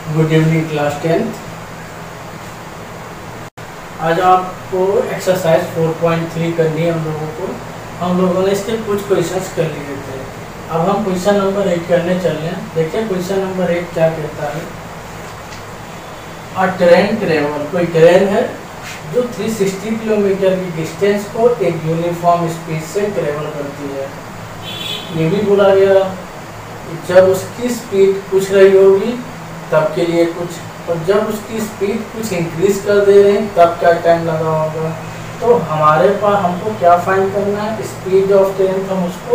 Good evening class 10th। आज आपको exercise 4.3 करनी है हम लोगों ने इसके कुछ क्वेश्चंस कर लिए थे। अब हम क्वेश्चन नंबर 8 करने चल रहे हैं। देखिए क्वेश्चन नंबर 8 क्या कहता है। ट्रेन ट्रेवल, कोई ट्रेन है जो 360 किलोमीटर की डिस्टेंस को एक यूनिफॉर्म स्पीड से ट्रेवल करती है। ये भी बोला गया जब उसकी स्पीड कुछ रही होगी तब के लिए कुछ, और जब उसकी स्पीड कुछ इंक्रीज कर दे रहे हैं तब क्या टाइम लगा होगा। तो हमारे पास हमको क्या फाइंड करना है, स्पीड ऑफ ट्रेन। हम उसको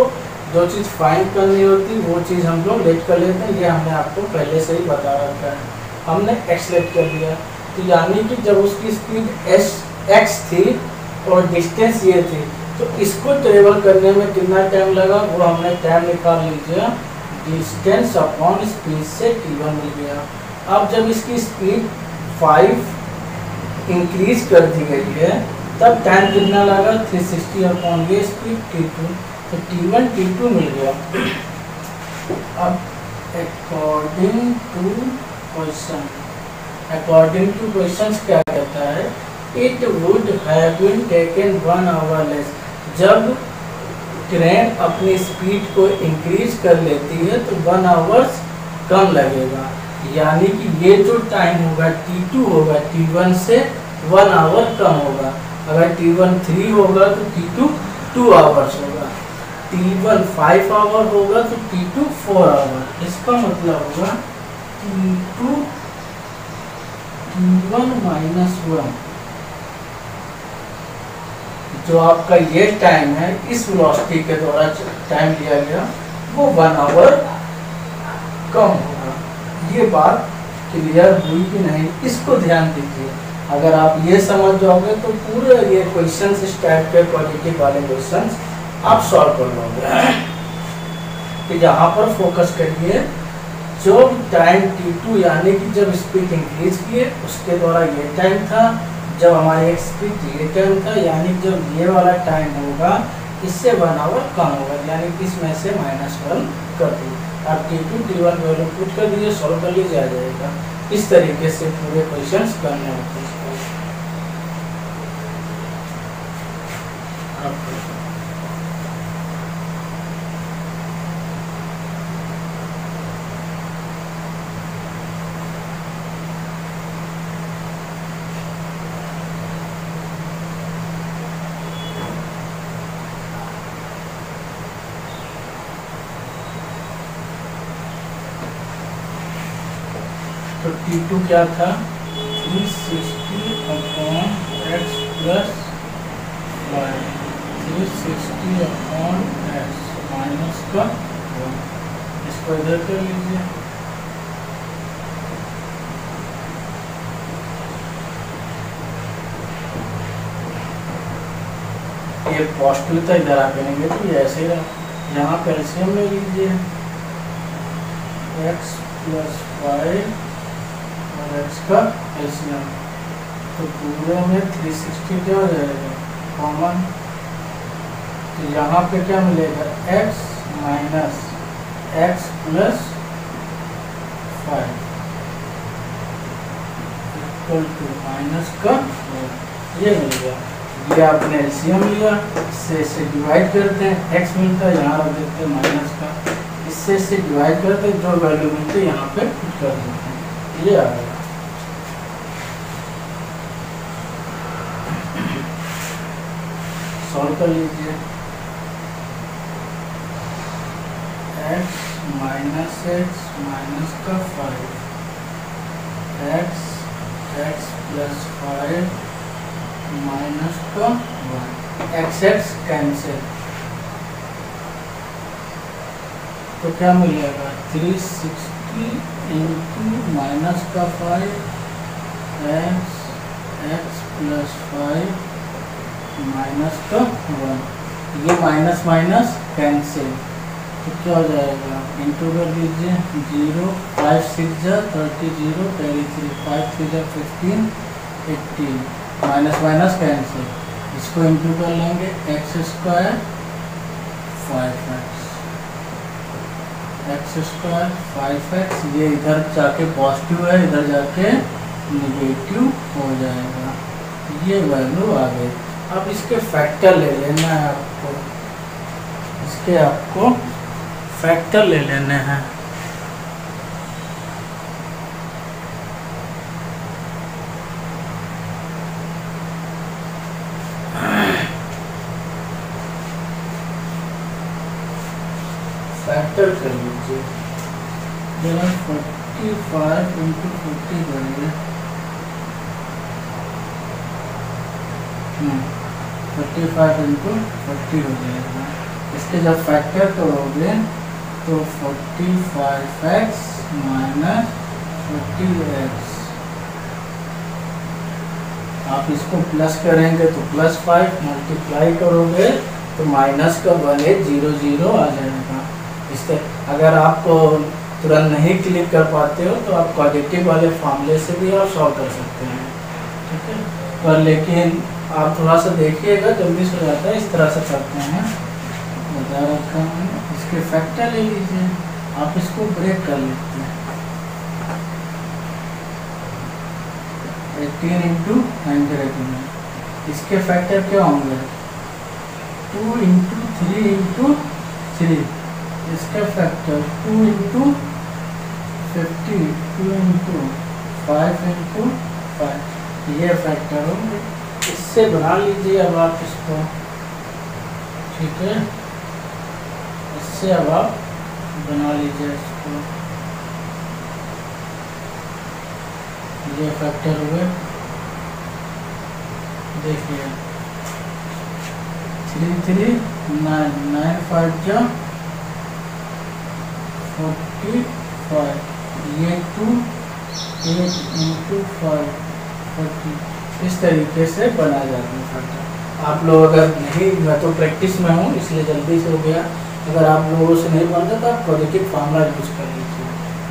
जो चीज़ फाइंड करनी होती वो चीज़ हम लोग लेट कर लेते हैं। ये हमने आपको पहले से ही बता रखा है, हमने एक्स लेट कर लिया। तो यानी कि जब उसकी स्पीड एक्स थी और डिस्टेंस ये थी, तो इसको ट्रेवल करने में कितना टाइम लगा वो हमने टाइम निकाल लीजिए। डिस्टेंस अपॉन स्पीड से t1 मिल गया। अब जब इसकी स्पीड 5 इंक्रीज कर दी गई है तब टाइम कितना लगा 360 अपॉन ये स्पीड t2, तो t1 t2 मिल गया। अब अकॉर्डिंग टू क्वेश्चन क्या कहता है, it would have been taken 1 hour less. जब ट्रेन अपनी स्पीड को इंक्रीज कर लेती है तो 1 आवर्स कम लगेगा। यानी कि ये जो टाइम होगा t2 होगा t1 से 1 आवर कम होगा। अगर t1 3 होगा तो t2 2 आवर्स होगा, t1 5 आवर होगा तो t2 4 आवर। इसका मतलब होगा t1 -1 जो आपका ये टाइम है इस वेलोसिटी के द्वारा टाइम लिया गया वो 1 आवर कम होगा। ये बात क्लियर हुई कि नहीं, इसको ध्यान दीजिए। अगर आप ये समझ जाओगे तो पूरे ये क्वेश्चंस इस टाइप के क्वालिटी वाले क्वेश्चंस आप सॉल्व कर लोगे। तो यहाँ पर फोकस करिए, जो टाइम t2 यानी कि जब स्पीड इंक्रीज किए उसके द्वारा ये टाइम था, जब हमारी स्पीड ये टाइम था, यानी जब ये वाला टाइम होगा इससे 1 आवर कम होगा, यानी कि इसमें से -1 कर दी। आप t2 t1 वैल्यू पुट कर दीजिए, सॉल्व कर लीजिए, आ जाएगा। इस तरीके से पूरे क्वेश्चंस करने होते हैं। तो t2 क्या था 360 upon x plus 5, 360 upon x minus का 1। इसको इधर कर लीजिए। ये पॉजिटिव था, इधर आके नेगेटिव, ये ऐसे ही रहा। यहाँ पर एलसीएम ले लीजिए, x प्लस 5 और x का एलसीएम, तो पूरे में 360 क्या हो जाएगा कॉमन। तो यहाँ पे क्या मिलेगा x minus x plus 5 equal to minus का 1। ये मिल गया। ये आपने एलसीएम लिया, इससे डिवाइड करते हैं, x मिलता है यहाँ रख देते हैं माइनस का, इससे डिवाइड करते हैं, जो वैल्यू मिलती है यहाँ पे पुट कर देते हैं, ये आ गया। सॉल्व कर लीजिए। x माइनस का 5, x प्लस 5 माइनस का 1, x कैंसिल, तो क्या मिलेगा 360 इंटू माइनस का 5 x प्लस 5 माइनस का 1। ये माइनस माइनस कैंसिल, तो क्या हो जाएगा इंटू कर लीजिए 0, 5 6 30 0 कैरी 3, 5 3 15 18, माइनस माइनस कैंसिल। इसको इंटू कर लेंगे x square 5x x square 5x, ये इधर जाके पॉजिटिव है, इधर जाके निगेटिव हो जाएगा, ये वैल्यू आ गई। अब इसके फैक्टर ले लेना है आपको, इसके आपको फैक्टर ले लेने हैं। फैक्टर कर लीजिए, जरा 45 इंटू 50 करिए, 45 इंटू 40 हो जाएगा। इसके जब फैक्टर करोगे तो 45x माइनस 40x, आप इसको प्लस करेंगे तो +5, मल्टीप्लाई करोगे तो माइनस का 1 0 0 आ जाएगा। इससे अगर आपको तुरंत नहीं क्लिक कर पाते हो तो आप क्वाड्रेटिक वाले फार्मूले से भी आप सॉल्व कर सकते हैं, ठीक है। पर लेकिन आप थोड़ा सा देखिएगा, जल्दी से हो जाता है, इस तरह से करते हैं, बता रखा हूँ। इसके फैक्टर ले लीजिए, आप इसको ब्रेक कर लेते हैं, 18 इंटू 100, इसके फैक्टर क्या होंगे 2 इंटू 3 इंटू 3, इसका फैक्टर 2 इंटू 50, 2 इंटू 5 इंटू 5, ये फैक्टर होंगे। इससे बना लीजिए अब आप इसको, ठीक है, इससे अब आप बना लीजिए इसको, ये फैक्टर हुए, देखिए 3 3 9 9 5 जा 45, ये 2 8 इंटू 5 40, इस तरीके से बना जाता है फैक्टर। आप लोग अगर नहीं, मैं तो प्रैक्टिस में हूँ इसलिए जल्दी से हो गया, अगर आप लोगों से नहीं बनता तो आप क्वाड्रेटिक फार्मूला यूज कर लीजिए,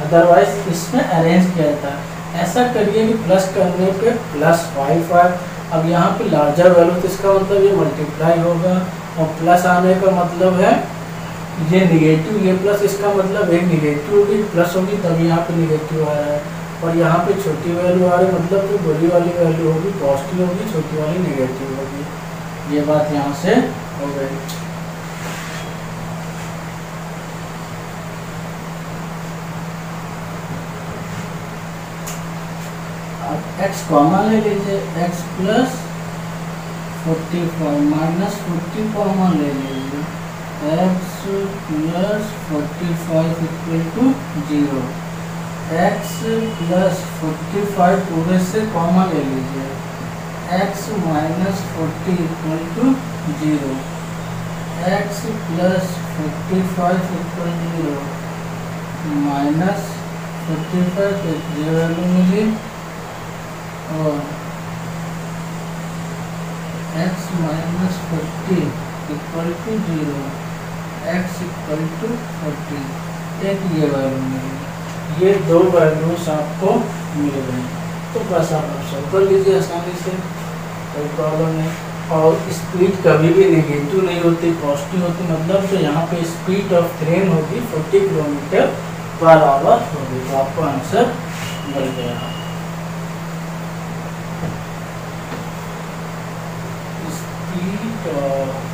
अदरवाइज इसमें अरेंज किया था। ऐसा करिए कि प्लस करने पे +5 आए, अब यहाँ पे लार्जर वैल्यू तो इसका मतलब ये मल्टीप्लाई होगा, और प्लस आने का मतलब है ये निगेटिव, ये प्लस, इसका मतलब एक निगेटिव होगी प्लस होगी तब यहाँ पे निगेटिव आ रहा है, और यहाँ पे छोटी वैल्यू आ रही है, मतलब जो बड़ी वाली वैल्यू होगी पॉजिटिव होगी, छोटी वाली निगेटिव होगी। ये बात यहाँ से हो गई। अब x कॉमा ले लीजिए, x प्लस 45 माइनस 40 कॉमा ले लीजिए, x plus 45 equal to 0, x plus 45 पूरे से कॉमा ले लीजिए, x minus 40 equal to 0, x plus 45 equal 0 minus 45 ये वैल्यू मिली, और x minus 40 equal to 0, x equal to 40, एक ये वैल्यू मिली, ये दो वैल्यूज आपको मिल गई। तो बस आप सॉल्व कर लीजिए आसानी से, कोई प्रॉब्लम नहीं। और स्पीड कभी भी नेगेटिव नहीं होती, पॉजिटिव होती, मतलब तो यहाँ पे स्पीड ऑफ ट्रेन होगी 40 km/h होगी, तो आपको आंसर मिल गया। स्पीड ऑफ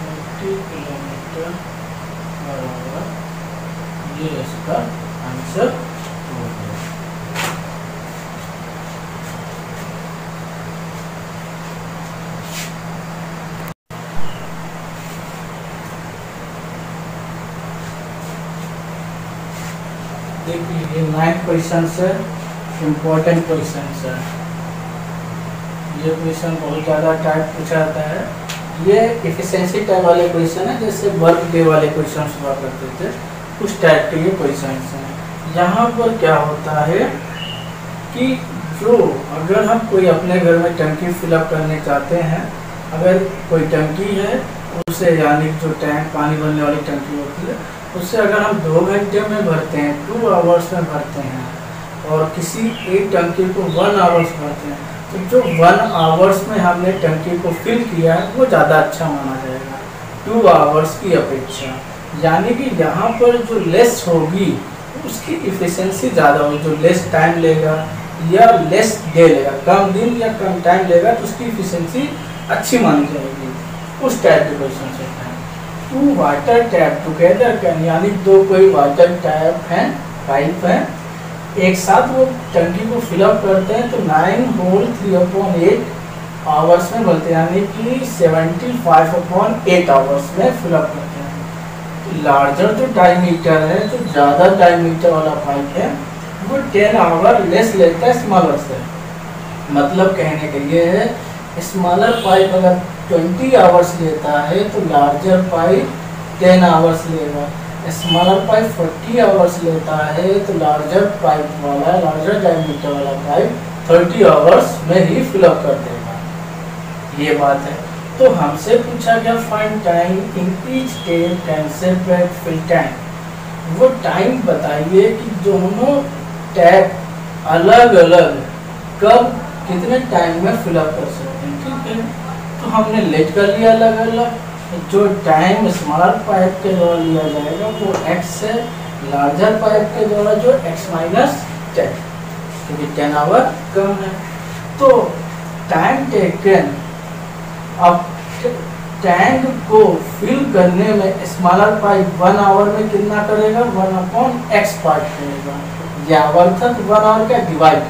40 km/h, ये इसका आंसर हो गया। देखिए ये 9 क्वेश्चन है, इम्पोर्टेंट क्वेश्चन है। ये क्वेश्चन बहुत ज़्यादा टाइप पूछा जाता है, ये एफिशिएंसी टाइप वाले क्वेश्चन है, जैसे वर्क डे वाले क्वेश्चन हुआ करते थे, उस टाइप के ये क्वेश्चन हैं। यहाँ पर क्या होता है कि जो अगर हम कोई अपने घर में टंकी फिलअप करने चाहते हैं, अगर कोई टंकी है उससे, यानी जो टैंक पानी भरने वाली टंकी होती है, उससे अगर हम 2 घंटे में भरते हैं, 2 आवर्स में भरते हैं, और किसी एक टंकी को 1 आवर्स भरते हैं, तो तो जो 1 आवर्स में हमने टंकी को फिल किया है वो ज़्यादा अच्छा माना जाएगा 2 आवर्स की अपेक्षा। यानी कि यहाँ पर जो लेस होगी उसकी इफ़िशेंसी ज़्यादा होगी, जो लेस टाइम लेगा या लेस डे लेगा, कम दिन या कम टाइम लेगा तो उसकी इफ़िशेंसी अच्छी मानी जाएगी। उस टाइप के क्वेश्चन से है। 2 वाटर टैप टुगेदर कैन, यानी 2 कोई वाटर टैप हैं, पाइप है, एक साथ वो टंकी को फिलअप करते हैं तो 9 होल 3/8 आवर्स में बनते हैं, यानी कि 75/8 आवर्स में फिलअप करते हैं। लार्जर जो डायमीटर है, जो ज़्यादा डायमीटर वाला पाइप है वो 10 आवर लेस लेता है स्मॉलर से। मतलब कहने के लिए है स्मॉलर पाइप अगर 20 आवर्स लेता है तो लार्जर पाइप 10 आवर्स लेगा। स्मॉलर पाइप 40 आवर्स लेता है तो लार्जर पाइप वाला, लार्जर डायमीटर वाला पाइप 30 आवर्स में ही फिलअप कर देगा। ये बात है। तो हमसे पूछा गया find time in each step can separate fill time. वो टाइम बताइए कि दोनों टैप अलग अलग कब कितने टाइम में फिलअप कर सकते हैं। ठीक है, तो हमने लेट कर लिया अलग अलग। जो टाइम स्मॉलर पाइप के द्वारा लिया जाएगा वो x है, लार्जर पाइप के द्वारा जो x माइनस 10, क्योंकि 10 आवर कम है। तो टाइम टेकन, अब टैंक को फिल करने में स्मॉलर पाइप 1 आवर में कितना करेगा, 1/x पार्ट करेगा, या अर्थात 1 आवर का डिवाइड।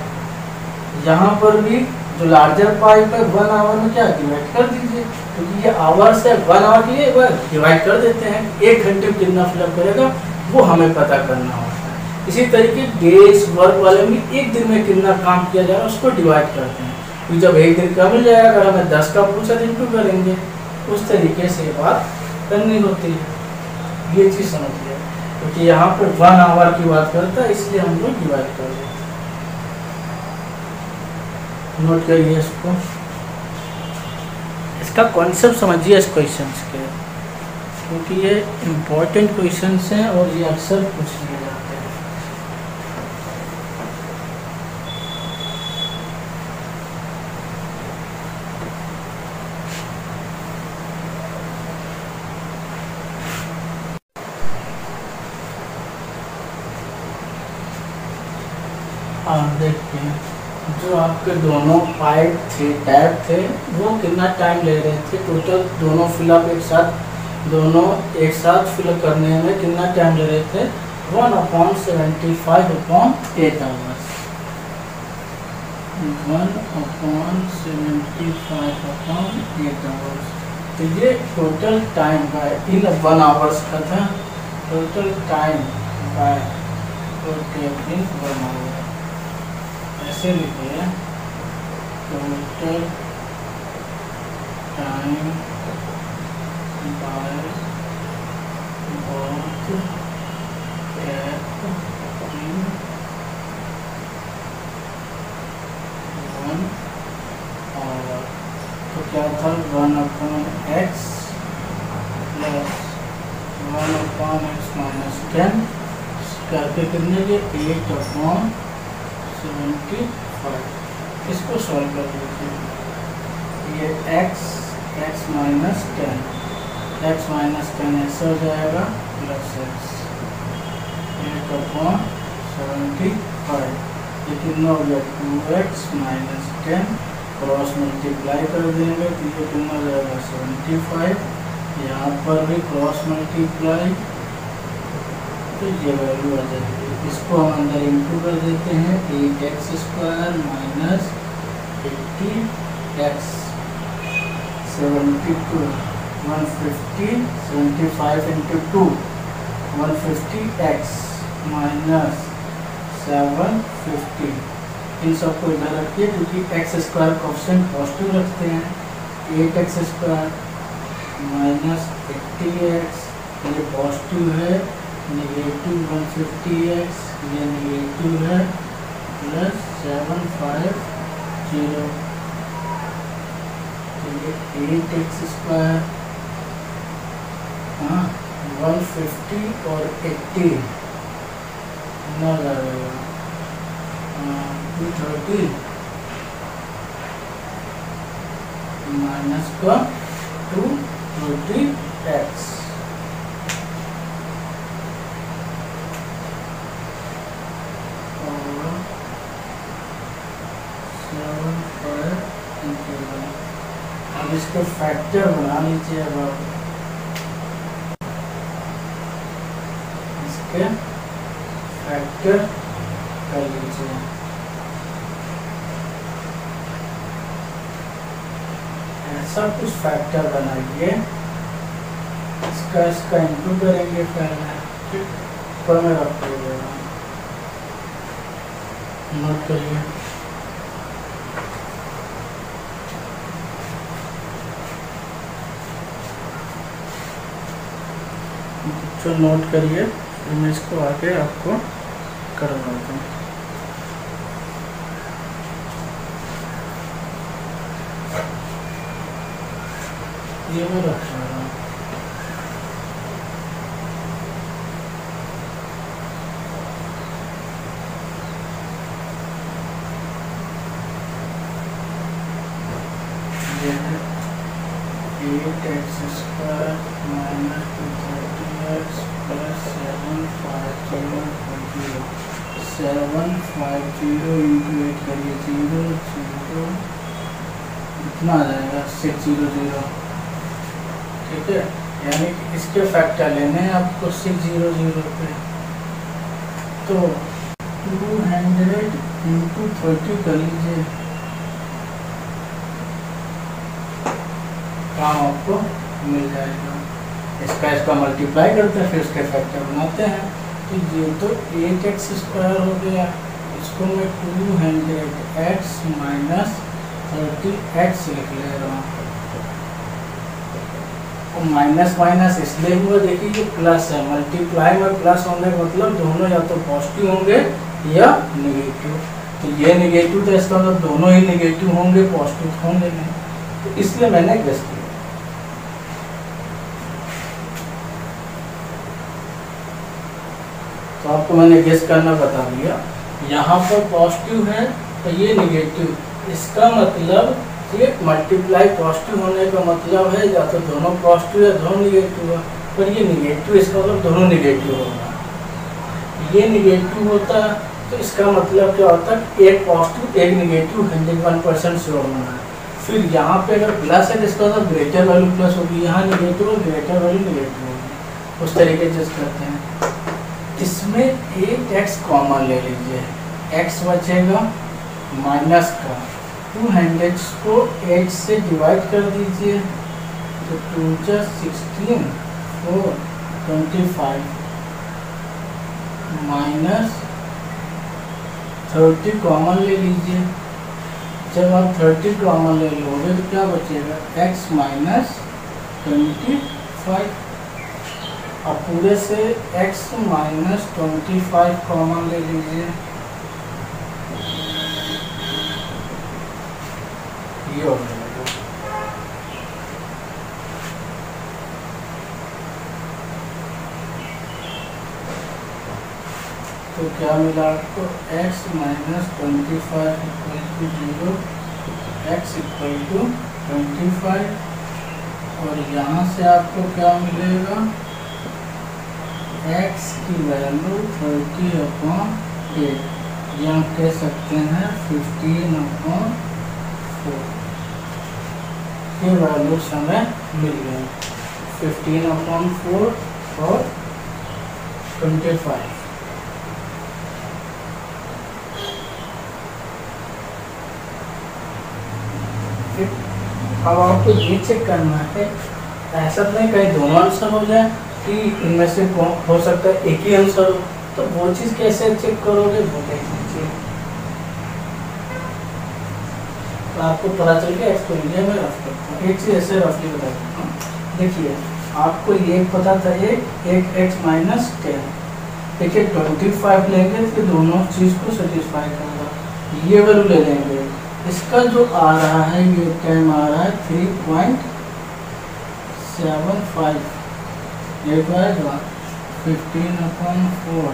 यहाँ पर भी जो लार्जर पाइप है 1 आवर में क्या डिवाइड कर दीजिए, क्योंकि ये आवर से 1 आवर के लिए डिवाइड कर देते हैं। 1 घंटे में कितना फिलअप करेगा वो हमें पता करना होता है। इसी तरीके डेज वर्क वाले में 1 दिन में कितना काम किया जा रहा है उसको डिवाइड करते हैं। तो जब 1 दिन का मिल जाएगा, अगर हमें 10 का पूछा तो इंटू करेंगे। उस तरीके से बात करनी होती है। ये चीज़ समझिए, क्योंकि यहाँ पर 1 आवर की बात करता है इसलिए हम लोग डिवाइड कर देते हैं। नोट करिए इसको, इसका कॉन्सेप्ट समझिए इस क्वेश्चंस के, क्योंकि ये इम्पोर्टेंट क्वेश्चंस हैं और ये अक्सर पूछ लिए जाते हैं। आप देखते हैं जो आपके दोनों पाइप थे, टैप थे, वो कितना टाइम ले रहे थे टोटल, दोनों फिलअप एक साथ, दोनों एक साथ फिल करने में कितना टाइम ले रहे थे, 1/75/8 आवर्स। 1/75/8 आवर्स। तो ये total time by in 1 hours का था, total time by in 1 hour. ऐसे लिखिए, total time by both tap in 1 hour. तो क्या था, 1/x प्लस 1/x माइनस 10 करके कितने के 8/75। इसको सॉल्व कर लीजिए। ये x माइनस 10 ऐसा हो जाएगा प्लस x 8/75। ये कितना हो गया, 2x माइनस 10, क्रॉस मल्टीप्लाई कर देंगे तो ये कितना हो जाएगा 75। यहाँ पर भी क्रॉस मल्टीप्लाई तो ये वैल्यू आ जाएगी। इसको हम अंदर इंटू कर देते हैं, 8x² minus 80x 72 150 75 into 2 150x minus 750। इन सबको इधर रखिए क्योंकि x² क्वेश्चन पॉजिटिव रखते हैं। 8x² माइनस 80x ये पॉजिटिव है, नेगेटिव 150x ये नेगेटिव है, प्लस 750। तो ये 8x² 150 और 80 ना जाएगा 230 माइनस का 2 रूट एक्स और 7 5 इंटीग्रल। अब इसको फैक्टर बना लीजिए। अब आप इसके फैक्टर कर लीजिए। ऐसा कुछ फैक्टर बनाइए, इसका इंटू करेंगे पहले, पर मैं रख देगा, नोट करिए। तो नोट करिए, फिर मैं इसको आगे आपको करवाता हूँ। ये मैं रख रहा हूँ। ये है 8x square minus 230x plus 750 750 into 8 करिए 0 0 इतना आ जाएगा 600। ठीक है, यानी कि इसके फैक्टर लेने हैं आपको 600 पे। तो 200 इंटू 30 कर लीजिए, काम आपको मिल जाएगा। इसका मल्टीप्लाई करते हैं, फिर उसके फैक्टर बनाते हैं। तो ये तो 8x स्क्वायर हो गया, इसको मैं 200x माइनस 30x लिख ले रहा हूँ। माइनस माइनस इसलिए हुआ, देखिए ये प्लस है, मल्टीप्लाई में प्लस होने का मतलब दोनों या तो पॉजिटिव होंगे या नेगेटिव। तो ये नेगेटिव, तो इसका मतलब दोनों ही नेगेटिव होंगे, पॉजिटिव होंगे नहीं, तो इसलिए मैंने गेस किया। तो आपको मैंने गेस करना बता दिया। यहाँ पर पॉजिटिव है तो ये निगेटिव, इसका मतलब ये मल्टीप्लाई पॉजिटिव होने का मतलब है या तो दोनों पॉजिटिव या दोनों निगेटिव है, पर ये निगेटिव, इसका मतलब दोनों निगेटिव होगा। ये निगेटिव होता है तो इसका मतलब क्या होता है, एक पॉजिटिव एक निगेटिव 101% श्योर होना है। फिर यहाँ पे अगर प्लस है तो इसका मतलब ग्रेटर वैल्यू प्लस होगी, यहाँ निगेटिव और ग्रेटर वैल्यू निगेटिव होगी। उस तरीके से करते हैं। इसमें 8x कॉमन ले लीजिए, x बचेगा माइनस का 200 को 8 से डिवाइड कर दीजिए, तो 2 16 4 25 माइनस 30 कॉमन ले लीजिए। जब आप 30 कॉमन ले लोगे तो क्या बचेगा, x माइनस 25। अब पूरे से x माइनस 25 कॉमन ले लीजिए, ये हो जाएगा। तो क्या मिला आपको, x minus 25 equal to 0, x equal to 25। और यहाँ से आपको क्या मिलेगा, x की वैल्यू 30/8, या कह सकते हैं 15/4 के वैल्यू हमें मिल गए, 15/4 और 25। अब आपको ये चेक करना है, ऐसा तो नहीं कहीं दोनों आंसर हो जाए कि इनमें से हो सकता है एक ही आंसर हो, तो वो चीज़ कैसे चेक करोगे, वो देख लीजिए। तो आपको पता चल गया, इसको लीजिए, मैं रफ करता हूँ। एक चीज़ ऐसे रफली बता देता हूँ। देखिए आपको ये पता था, एक x माइनस 10, देखिए 25 लेंगे तो दोनों चीज़ को सेटिस्फाई करेगा। ये वैल्यू ले लेंगे, इसका जो आ रहा है, ये टाइम आ रहा है 3.75, ये तो आएगा 15/4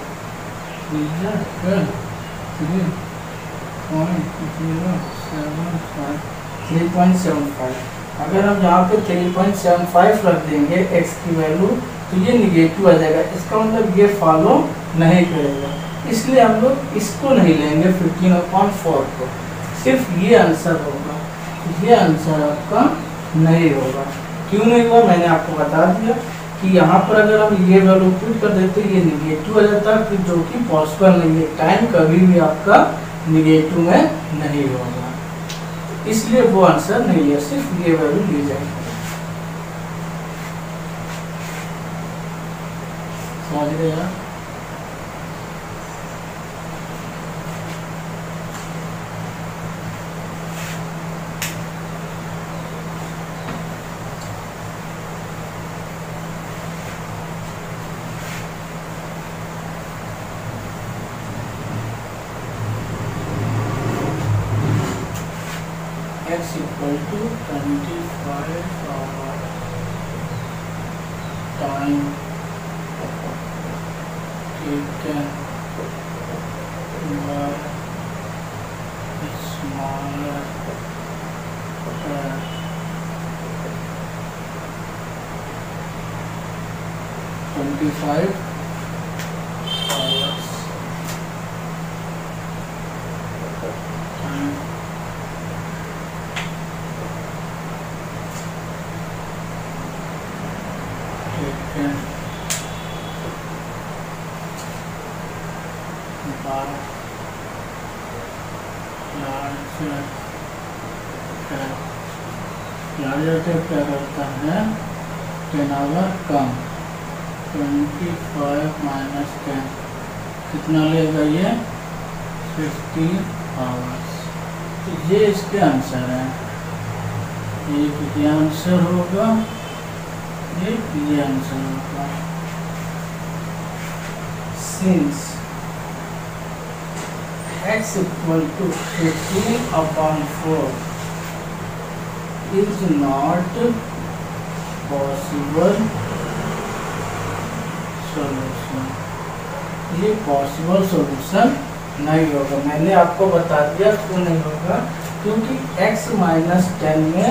3.75 अगर हम यहाँ पे 3.75 रख देंगे x की वैल्यू तो ये निगेटिव आ जाएगा, इसका मतलब ये फॉलो नहीं करेगा, इसलिए हम लोग इसको नहीं लेंगे 15/4 को, सिर्फ ये आंसर होगा। ये आंसर आपका नहीं होगा। क्यों नहीं होगा मैंने आपको बता दिया कि यहाँ पर अगर हम ये वैल्यू पुट कर देते ये निगेटिव आ जाता है, जो कि पॉसिबल नहीं है, टाइम कभी भी आपका निगेटिव में नहीं होगा, इसलिए वो आंसर नहीं है, सिर्फ ये वैल्यू ली जाएगी। समझ गया? x equal to 25 hour time taken by smaller cat 25 hours time taken by larger cat क्या करता है 10 आवर कम, 25 माइनस 10 कितना लेगा ये 50 आवर्स। तो ये इसके आंसर है, ये आंसर होगा, ये आंसर होगा। Since x equal to 15/4 is not possible solution, ये पॉसिबल सॉल्यूशन नहीं होगा। मैंने आपको बता दिया क्यों नहीं होगा, क्योंकि x -10 में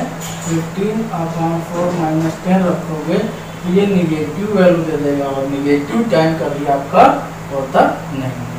15/4 -10 रखोगे तो ये निगेटिव वैल्यू दे देगा, और निगेटिव टाइम कभी आपका होता नहीं।